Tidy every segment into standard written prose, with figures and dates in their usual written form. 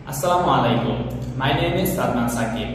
Assalamu alaikum. My name is Sadman Sakib.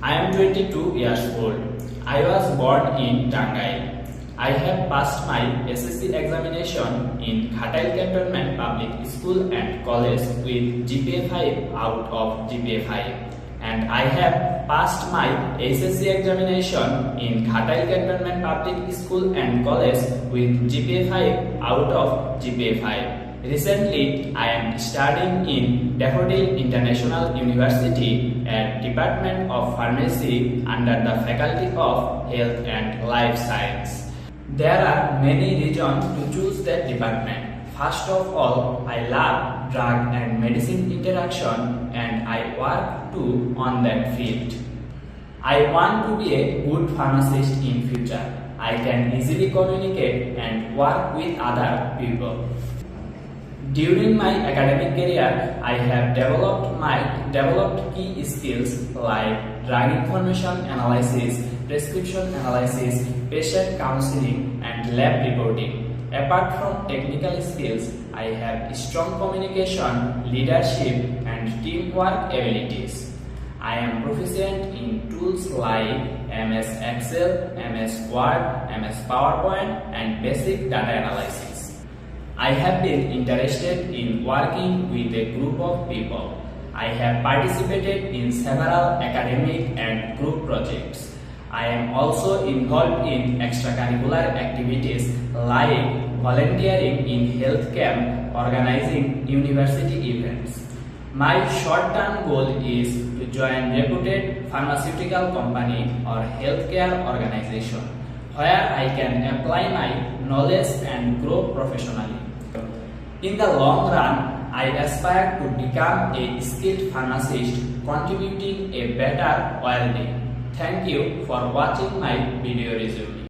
I am 22 years old. I was born in Tangai. I have passed my SSC examination in Khatai Cantonment Public School and College with GPA 5 out of GPA 5. And I have passed my SSC examination in Khatai Cantonment Public School and College with GPA 5 out of GPA 5. Recently, I am studying in Daffodil International University at Department of Pharmacy under the Faculty of Health and Life Science. There are many reasons to choose that department. First of all, I love drug and medicine interaction and I work too on that field. I want to be a good pharmacist in future. I can easily communicate and work with other people. During my academic career, I have developed key skills like drug information analysis, prescription analysis, patient counseling, and lab reporting. Apart from technical skills, I have strong communication, leadership, and teamwork abilities. I am proficient in tools like MS Excel, MS Word, MS PowerPoint, and basic data analysis. I have been interested in working with a group of people. I have participated in several academic and group projects. I am also involved in extracurricular activities like volunteering in health camp, organizing university events. My short-term goal is to join reputed pharmaceutical company or healthcare organization where I can apply my knowledge and grow professionally. In the long run, I aspire to become a skilled pharmacist contributing a better world. Thank you for watching my video resume.